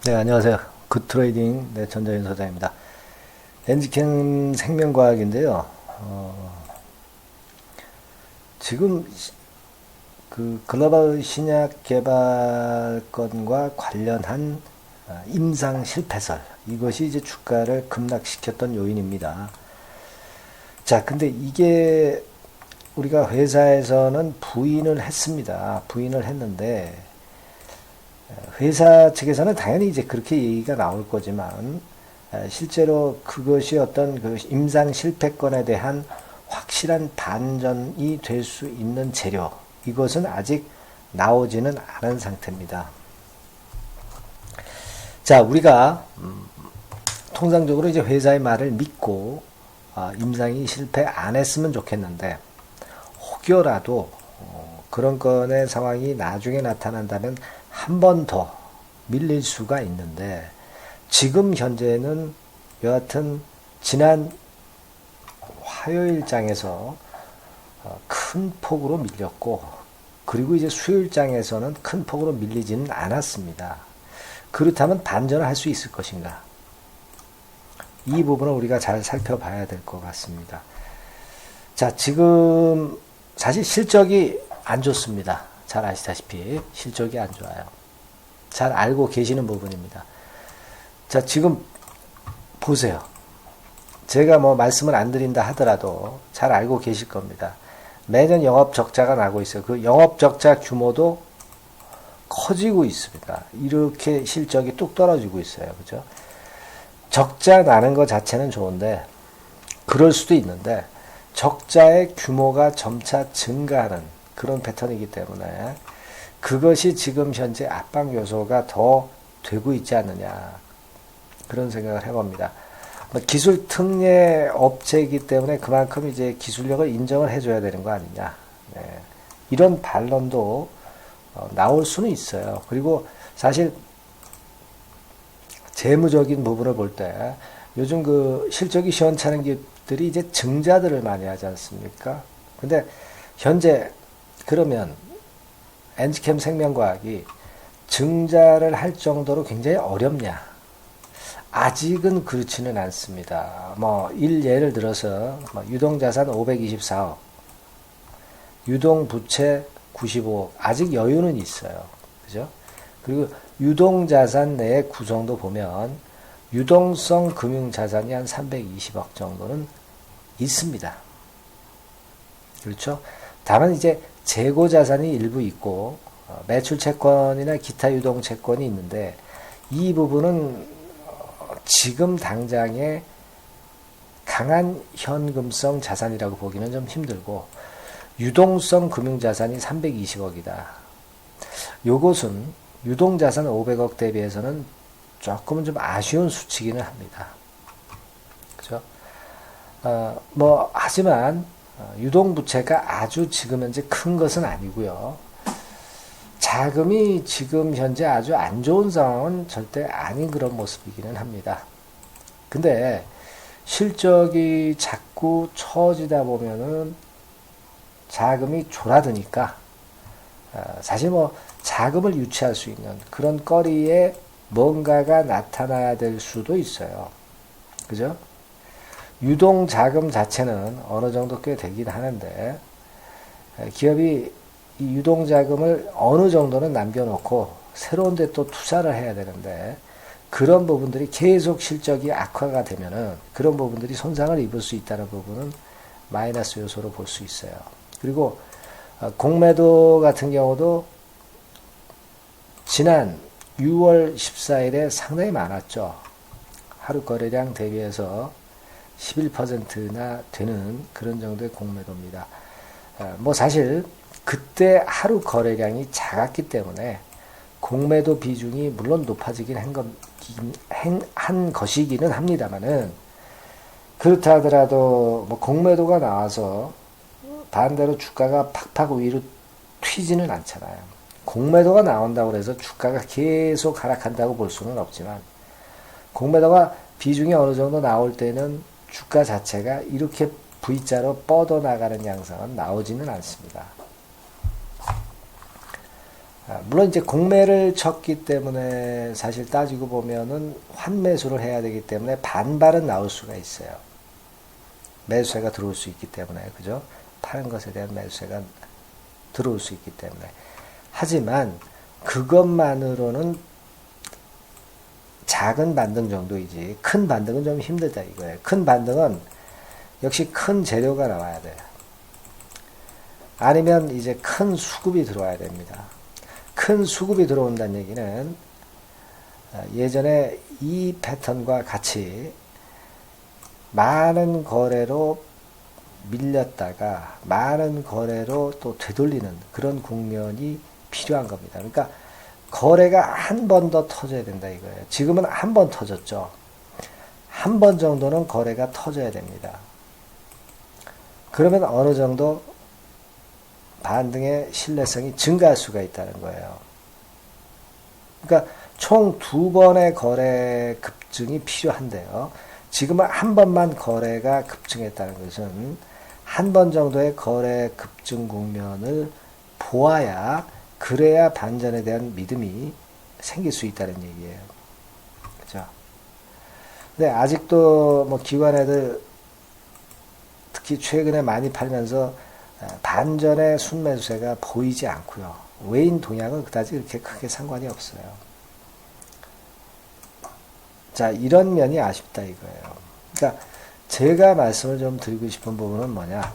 네, 안녕하세요. 굿트레이딩 네, 전자인 소장입니다. 엔지캠 생명과학인데요. 지금 그 글로벌 신약 개발건과 관련한 임상 실패설, 이것이 이제 주가를 급락시켰던 요인입니다. 자, 근데 이게 우리가 회사에서는 부인을 했습니다. 부인을 했는데 회사 측에서는 당연히 이제 그렇게 얘기가 나올 거지만 실제로 그것이 어떤 그 임상 실패권에 대한 확실한 반전이 될 수 있는 재료, 이것은 아직 나오지는 않은 상태입니다. 자, 우리가 통상적으로 이제 회사의 말을 믿고 임상이 실패 안 했으면 좋겠는데, 혹여라도 그런 건의 상황이 나중에 나타난다면 한 번 더 밀릴 수가 있는데, 지금 현재는 여하튼 지난 화요일장에서 큰 폭으로 밀렸고, 그리고 이제 수요일장에서는 큰 폭으로 밀리지는 않았습니다. 그렇다면 반전을 할 수 있을 것인가? 이 부분을 우리가 잘 살펴봐야 될 것 같습니다. 자, 지금 사실 실적이 안 좋습니다. 잘 아시다시피 실적이 안 좋아요. 잘 알고 계시는 부분입니다. 자, 지금 보세요. 제가 뭐 말씀을 안 드린다 하더라도 잘 알고 계실 겁니다. 매년 영업 적자가 나고 있어요. 그 영업 적자 규모도 커지고 있습니다. 이렇게 실적이 뚝 떨어지고 있어요. 그죠? 적자 나는 것 자체는 좋은데, 그럴 수도 있는데, 적자의 규모가 점차 증가하는 그런 패턴이기 때문에 그것이 지금 현재 압박 요소가 더 되고 있지 않느냐, 그런 생각을 해봅니다. 기술 특례 업체이기 때문에 그만큼 이제 기술력을 인정을 해줘야 되는 거 아니냐. 네. 이런 반론도 나올 수는 있어요. 그리고 사실 재무적인 부분을 볼 때 요즘 그 실적이 시원찮은 기업들이 이제 증자들을 많이 하지 않습니까? 근데 현재 그러면 엔지캠 생명과학이 증자를 할 정도로 굉장히 어렵냐? 아직은 그렇지는 않습니다. 예를 들어서 유동자산 524억, 유동부채 95억, 아직 여유는 있어요. 그죠? 그리고 유동자산 내의 구성도 보면 유동성 금융자산이 한 320억 정도는 있습니다. 그렇죠? 다만 이제 재고자산이 일부 있고 매출채권이나 기타 유동채권이 있는데, 이 부분은 지금 당장의 강한 현금성 자산이라고 보기는 좀 힘들고, 유동성 금융자산이 320억이다. 요것은 유동자산 500억 대비해서는 조금은 좀 아쉬운 수치기는 합니다. 그죠? 하지만 유동부채가 아주 지금 현재 큰 것은 아니고요. 자금이 지금 현재 아주 안 좋은 상황은 절대 아닌 그런 모습이기는 합니다. 근데 실적이 자꾸 처지다 보면은 자금이 졸아드니까 사실 자금을 유치할 수 있는 그런 거리에 뭔가가 나타나야 될 수도 있어요. 그죠? 유동 자금 자체는 어느 정도 꽤 되긴 하는데, 기업이 이 유동 자금을 어느 정도는 남겨놓고 새로운 데 또 투자를 해야 되는데, 그런 부분들이 계속 실적이 악화가 되면은 그런 부분들이 손상을 입을 수 있다는 부분은 마이너스 요소로 볼 수 있어요. 그리고 공매도 같은 경우도 지난 6월 14일에 상당히 많았죠. 하루 거래량 대비해서 11%나 되는 그런 정도의 공매도입니다. 사실 그때 하루 거래량이 작았기 때문에 공매도 비중이 물론 높아지긴 한 것이기는 합니다만은, 그렇다 하더라도 공매도가 나와서 반대로 주가가 팍팍 위로 튀지는 않잖아요. 공매도가 나온다고 해서 주가가 계속 하락한다고 볼 수는 없지만, 공매도가 비중이 어느 정도 나올 때는 주가 자체가 이렇게 V자로 뻗어나가는 양상은 나오지는 않습니다. 물론 이제 공매를 쳤기 때문에 사실 따지고 보면은 환매수를 해야 되기 때문에 반발은 나올 수가 있어요. 매수세가 들어올 수 있기 때문에, 그죠? 파는 것에 대한 매수세가 들어올 수 있기 때문에. 하지만 그것만으로는 작은 반등 정도이지 큰 반등은 좀 힘들다 이거예요. 큰 반등은 역시 큰 재료가 나와야 돼요. 아니면 이제 큰 수급이 들어와야 됩니다. 큰 수급이 들어온다는 얘기는 예전에 이 패턴과 같이 많은 거래로 밀렸다가 많은 거래로 또 되돌리는 그런 국면이 필요한 겁니다. 그러니까 거래가 한 번 더 터져야 된다 이거예요. 지금은 한 번 터졌죠. 한 번 정도는 거래가 터져야 됩니다. 그러면 어느 정도 반등의 신뢰성이 증가할 수가 있다는 거예요. 그러니까 총 2번의 거래 급증이 필요한데요. 지금은 한 번만 거래가 급증했다는 것은 한 번 정도의 거래 급증 국면을 보아야 그래야 반전에 대한 믿음이 생길 수 있다는 얘기예요. 그죠? 근데 아직도 뭐 기관애들 특히 최근에 많이 팔면서 반전의 순매수세가 보이지 않고요. 외인 동향은 그다지 그렇게 크게 상관이 없어요. 자, 이런 면이 아쉽다 이거예요. 그러니까 제가 말씀을 좀 드리고 싶은 부분은 뭐냐.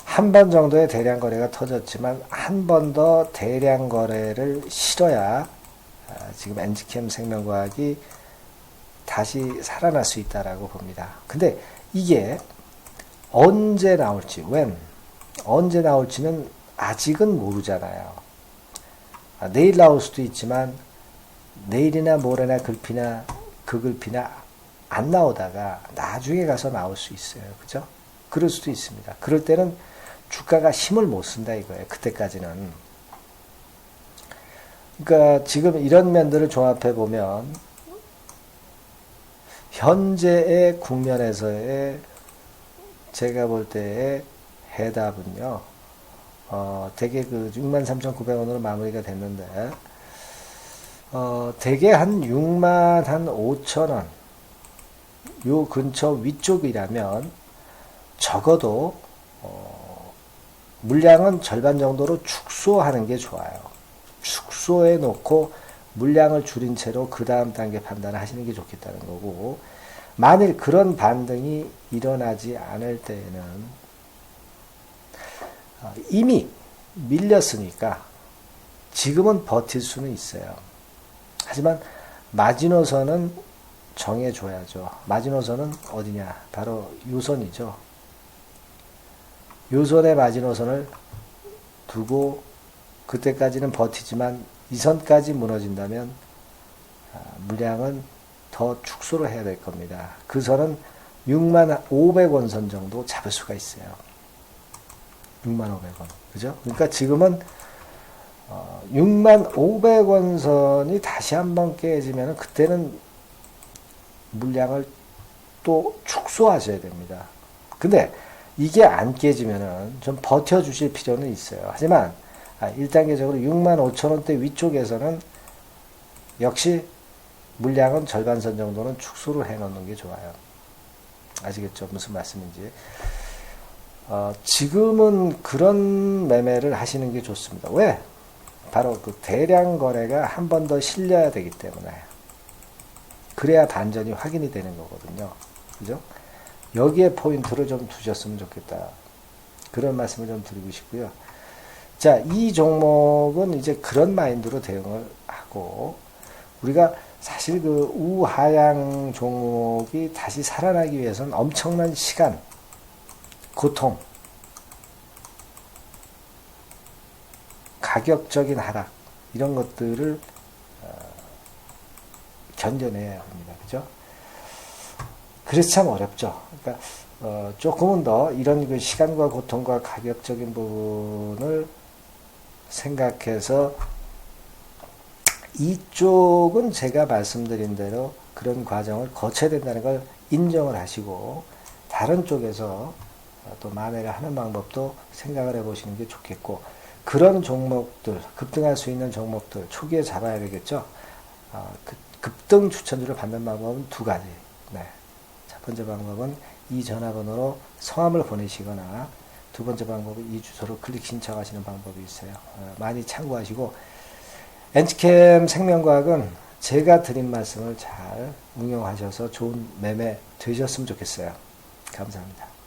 한 번 정도의 대량 거래가 터졌지만 한 번 더 대량 거래를 실어야 지금 엔지캠 생명과학이 다시 살아날 수 있다라고 봅니다. 근데 이게 언제 나올지, 언제 나올지는 아직은 모르잖아요. 내일 나올 수도 있지만 내일이나 모레나 글피나 그 글피나 안 나오다가 나중에 가서 나올 수 있어요. 그죠? 그럴 수도 있습니다. 그럴 때는 주가가 힘을 못 쓴다 이거예요. 그때까지는. 그러니까 지금 이런 면들을 종합해 보면 현재의 국면에서의 제가 볼 때의 해답은요. 대개 그 63,900원으로 마무리가 됐는데 대개 한 65,000원 요 근처 위쪽이라면 적어도 물량은 절반 정도로 축소하는 게 좋아요. 축소해 놓고 물량을 줄인 채로 그 다음 단계 판단을 하시는 게 좋겠다는 거고, 만일 그런 반등이 일어나지 않을 때에는 이미 밀렸으니까 지금은 버틸 수는 있어요. 하지만 마지노선은 정해줘야죠. 마지노선은 어디냐? 바로 요선이죠. 요선의 마지노선을 두고 그때까지는 버티지만 이 선까지 무너진다면 물량은 더 축소를 해야 될 겁니다. 그 선은 65,000원 선 정도 잡을 수가 있어요. 65,000원. 그죠? 그러니까 지금은 65,000원 선이 다시 한번 깨지면 그때는 물량을 또 축소하셔야 됩니다. 근데 이게 안 깨지면은 좀 버텨주실 필요는 있어요. 하지만 1단계적으로 65,000원대 위쪽에서는 역시 물량은 절반선 정도는 축소를 해놓는 게 좋아요. 아시겠죠? 무슨 말씀인지. 지금은 그런 매매를 하시는 게 좋습니다. 왜? 바로 그 대량 거래가 한 번 더 실려야 되기 때문에. 그래야 반전이 확인이 되는 거거든요. 그죠? 여기에 포인트를 좀 두셨으면 좋겠다. 그런 말씀을 좀 드리고 싶고요. 자, 이 종목은 이제 그런 마인드로 대응을 하고, 우리가 사실 그 우하향 종목이 다시 살아나기 위해서는 엄청난 시간, 고통, 가격적인 하락, 이런 것들을 견뎌내야 합니다. 그죠? 그래서 참 어렵죠. 그러니까, 조금은 더 이런 그 시간과 고통과 가격적인 부분을 생각해서 이쪽은 제가 말씀드린 대로 그런 과정을 거쳐야 된다는 걸 인정을 하시고 다른 쪽에서 또 만회를 하는 방법도 생각을 해보시는 게 좋겠고, 그런 종목들, 급등할 수 있는 종목들 초기에 잡아야 되겠죠. 급등 추천주를 받는 방법은 두 가지. 네. 첫 번째 방법은 이 전화번호로 성함을 보내시거나 두 번째 방법은 이 주소로 클릭 신청하시는 방법이 있어요. 많이 참고하시고 엔치캠 생명과학은 제가 드린 말씀을 잘 응용하셔서 좋은 매매 되셨으면 좋겠어요. 감사합니다.